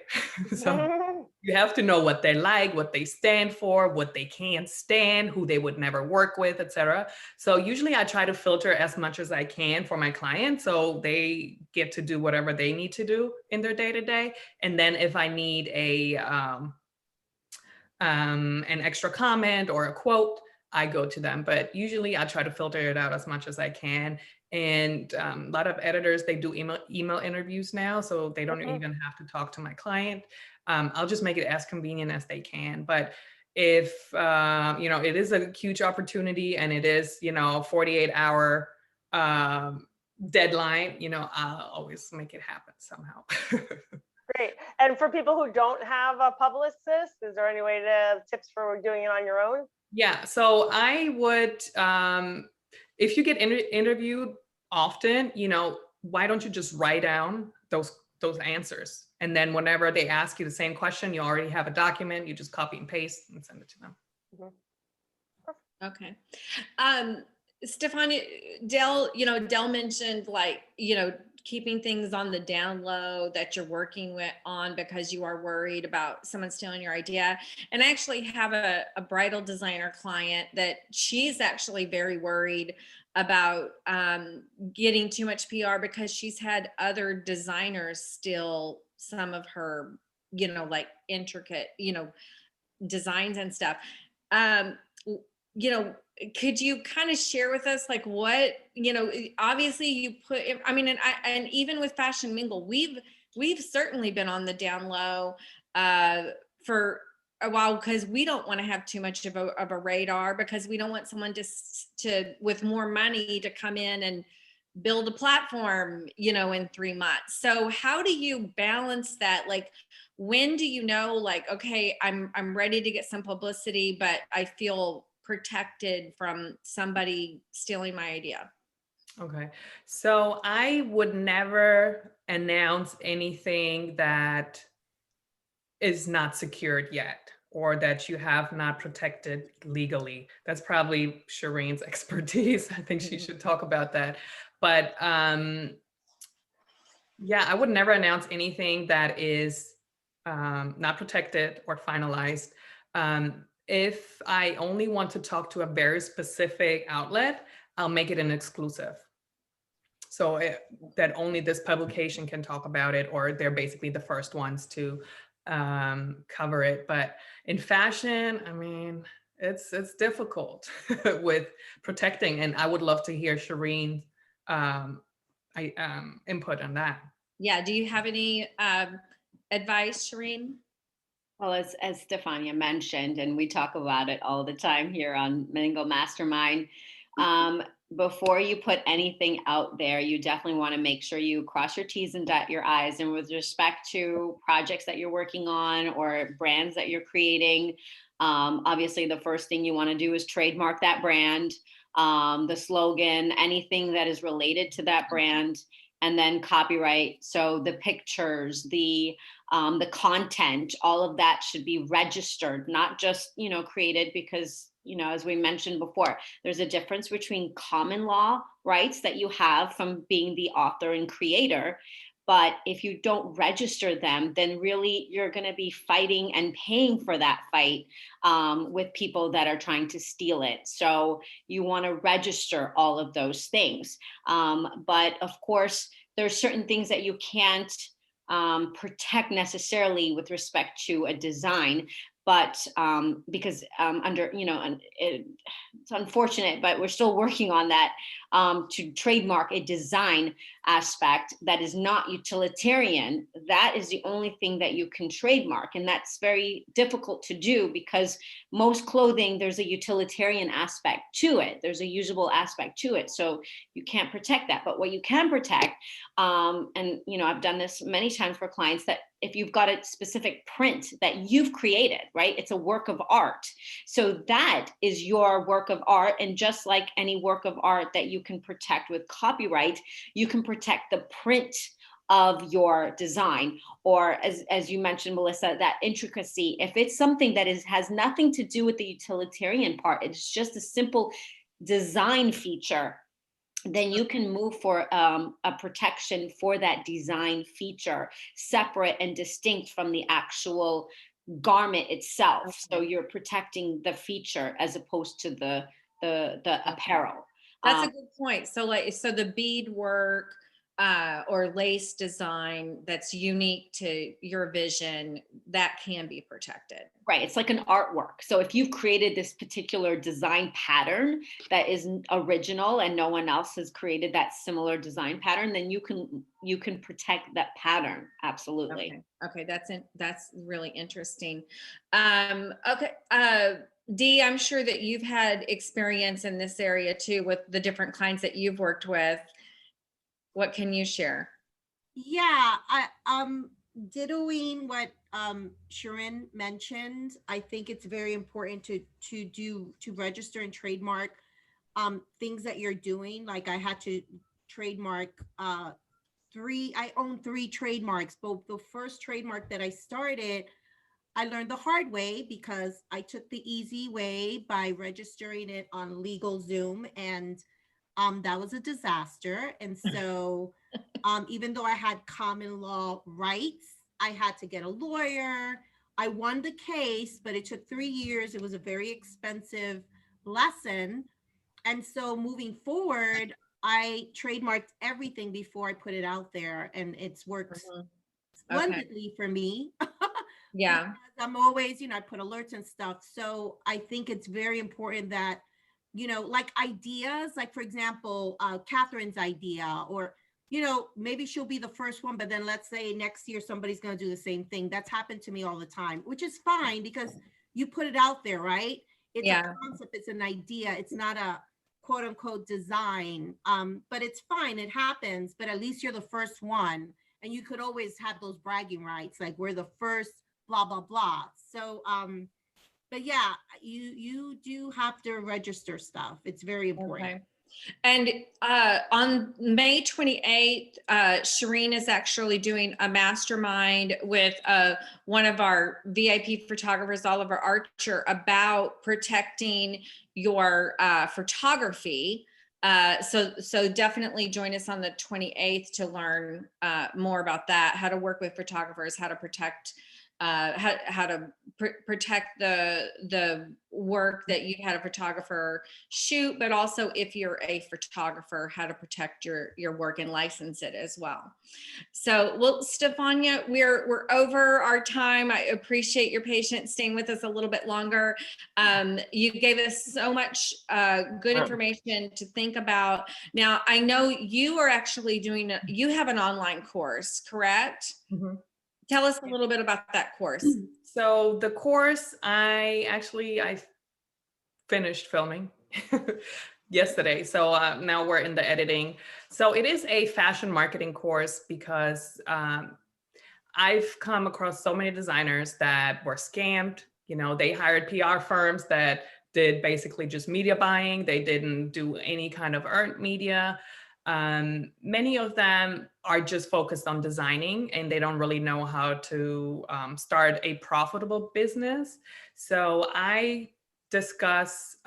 So you have to know what they like, what they stand for, what they can't stand, who they would never work with, etc. So usually I try to filter as much as I can for my clients so they get to do whatever they need to do in their day-to-day. And then if I need an extra comment or a quote, I go to them. But usually I try to filter it out as much as I can. And a lot of editors, they do email interviews now, so they don't even have to talk to my client. I'll just make it as convenient as they can. But if, it is a huge opportunity and it is, 48-hour deadline, I'll always make it happen somehow. Great. And for people who don't have a publicist, is there any way to tips for doing it on your own? Yeah, so I would, if you get interviewed often, why don't you just write down those answers? And then whenever they ask you the same question, you already have a document, you just copy and paste and send it to them. Okay. Stephania, Del mentioned keeping things on the down low that you're working on because you are worried about someone stealing your idea. And I actually have a bridal designer client that she's actually very worried about getting too much PR because she's had other designers steal some of her, intricate, designs and stuff. Could you kind of share with us what, obviously you put, and even with Fashion Mingle, we've certainly been on the down low for a while because we don't want to have too much of a radar, because we don't want someone to with more money to come in and build a platform, in 3 months. So how do you balance that? When do you know, okay, I'm ready to get some publicity, but I feel protected from somebody stealing my idea? Okay. So I would never announce anything that is not secured yet or that you have not protected legally. That's probably Shireen's expertise. I think she should talk about that. But I would never announce anything that is not protected or finalized. If I only want to talk to a very specific outlet, I'll make it an exclusive. So that only this publication can talk about it, or they're basically the first ones to cover it. But in fashion, it's difficult with protecting, and I would love to hear Shireen's input on that. Yeah, do you have any advice, Shireen? Well, as Stephania mentioned, and we talk about it all the time here on Mingle Mastermind, before you put anything out there, you definitely want to make sure you cross your T's and dot your I's. And with respect to projects that you're working on or brands that you're creating, obviously the first thing you want to do is trademark that brand, the slogan, anything that is related to that brand, and then copyright. So the pictures, the content, all of that should be registered, not just, created, because, as we mentioned before, there's a difference between common law rights that you have from being the author and creator. But if you don't register them, then really you're going to be fighting and paying for that fight with people that are trying to steal it. So you want to register all of those things. But of course, there's certain things that you can't protect necessarily with respect to a design. but because under, you know, and it's unfortunate, but we're still working on that, to trademark a design aspect that is not utilitarian. That is the only thing that you can trademark. And that's very difficult to do because most clothing, there's a utilitarian aspect to it. There's a usable aspect to it. So you can't protect that. But what you can protect, and you know, I've done this many times for clients, that if you've got a specific print that you've created, right? It's a work of art. So that is your work of art. And just like any work of art that you can protect with copyright, you can protect the print of your design, or as you mentioned, Melissa, that intricacy. If it's something that has nothing to do with the utilitarian part, it's just a simple design feature, then you can move for a protection for that design feature, separate and distinct from the actual garment itself. So you're protecting the feature as opposed to the apparel. That's a good point. So so the beadwork or lace design that's unique to your vision, that can be protected. Right. It's like an artwork. So if you've created this particular design pattern that is original and no one else has created that similar design pattern, then you can protect that pattern. Absolutely. Okay. That's really interesting. Okay. Dee, I'm sure that you've had experience in this area too with the different clients that you've worked with. What can you share? Yeah, dittoing what Sharon mentioned. I think it's very important to register and trademark things that you're doing. Like I had to trademark I own 3 trademarks, but the first trademark that I started, I learned the hard way because I took the easy way by registering it on LegalZoom, and that was a disaster. And so even though I had common law rights, I had to get a lawyer. I won the case, but it took 3 years. It was a very expensive lesson. And so moving forward, I trademarked everything before I put it out there, and it's worked splendidly for me. Yeah. I'm always, you know, I put alerts and stuff. So I think it's very important that, you know, like ideas, like for example, Catherine's idea, or, you know, maybe she'll be the first one, but then let's say next year somebody's going to do the same thing. That's happened to me all the time, which is fine because you put it out there, right? It's a concept, it's an idea. It's not a quote unquote design, but it's fine. It happens, but at least you're the first one. And you could always have those bragging rights, like we're the first blah, blah, blah. So, but yeah, you do have to register stuff. It's very important. Okay. And on May 28th, Shireen is actually doing a mastermind with one of our VIP photographers, Oliver Archer, about protecting your photography. So definitely join us on the 28th to learn more about that, how to work with photographers, how to protect protect the work that you had a photographer shoot, but also if you're a photographer, how to protect your work and license it as well. So, well, Stephania, we're over our time. I appreciate your patience staying with us a little bit longer. You gave us so much good information to think about. Now, I know you are actually you have an online course, correct? Mm-hmm. Tell us a little bit about that course. So the course, I finished filming yesterday. So now we're in the editing. So it is a fashion marketing course because I've come across so many designers that were scammed. You know, they hired PR firms that did basically just media buying. They didn't do any kind of earned media. Many of them are just focused on designing and they don't really know how to start a profitable business. So I discuss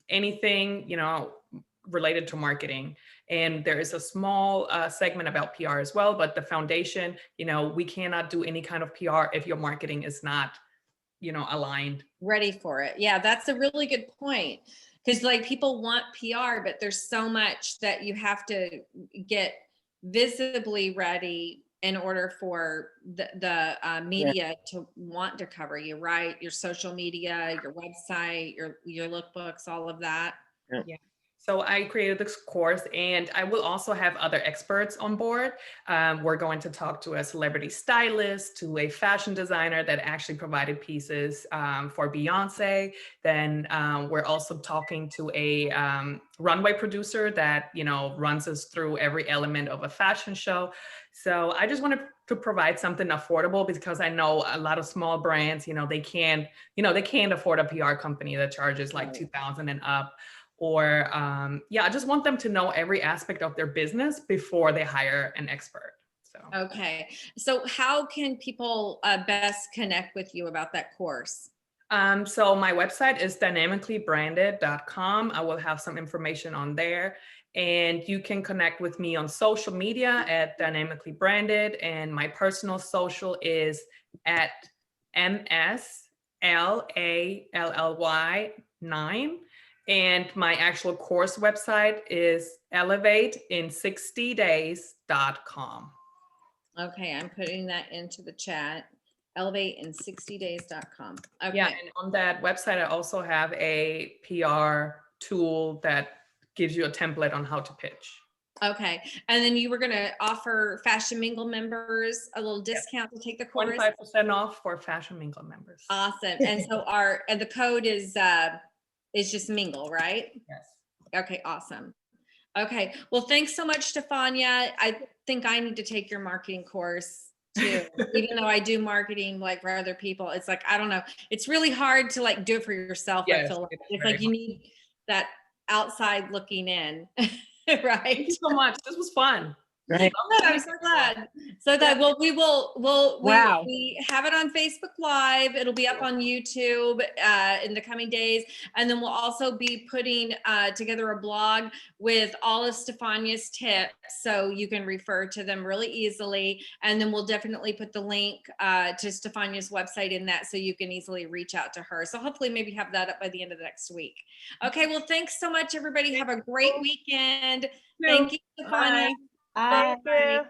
anything, you know, related to marketing. And there is a small segment about PR as well, but the foundation, you know, we cannot do any kind of PR if your marketing is not, you know, aligned. Ready for it. Yeah, that's a really good point. Because like people want PR, but there's so much that you have to get visibly ready in order for the media to want to cover you, right? Your social media, your website, your lookbooks, all of that. Yeah. So I created this course, and I will also have other experts on board. We're going to talk to a celebrity stylist, to a fashion designer that actually provided pieces for Beyonce. Then we're also talking to a runway producer that, you know, runs us through every element of a fashion show. So I just wanted to provide something affordable, because I know a lot of small brands, you know, they can't afford a PR company that charges like $2,000 and up. Or yeah, I just want them to know every aspect of their business before they hire an expert. So Okay, so how can people best connect with you about that course? so my website is dynamicallybranded.com. I will have some information on there, and you can connect with me on social media at Dynamically Branded, and my personal social is at MSLALLY9. And my actual course website is elevateiN60days.com. Okay, I'm putting that into the chat. ElevateiN60days.com. Okay. Yeah, and on that website, I also have a PR tool that gives you a template on how to pitch. Okay, and then you were going to offer Fashion Mingle members a little discount to take the course. 25% off for Fashion Mingle members. Awesome. And so the code is just Mingle, right? Yes. Okay, awesome. Okay, well, thanks so much, Stephania. I think I need to take your marketing course too. Even though I do marketing like for other people, it's like, I don't know. It's really hard to like do it for yourself. Yes, I feel like it's it's very like you need that outside looking in, right? Thank you so much. This was fun. Right. Good, I'm so glad. So that Wow. we have it on Facebook Live. It'll be up on YouTube in the coming days, and then we'll also be putting together a blog with all of Stephania's tips, so you can refer to them really easily. And then we'll definitely put the link to Stephania's website in that, so you can easily reach out to her. So hopefully, maybe have that up by the end of the next week. Okay. Well, thanks so much, everybody. Have a great weekend. Thank you, Stephania. Bye. Thank you.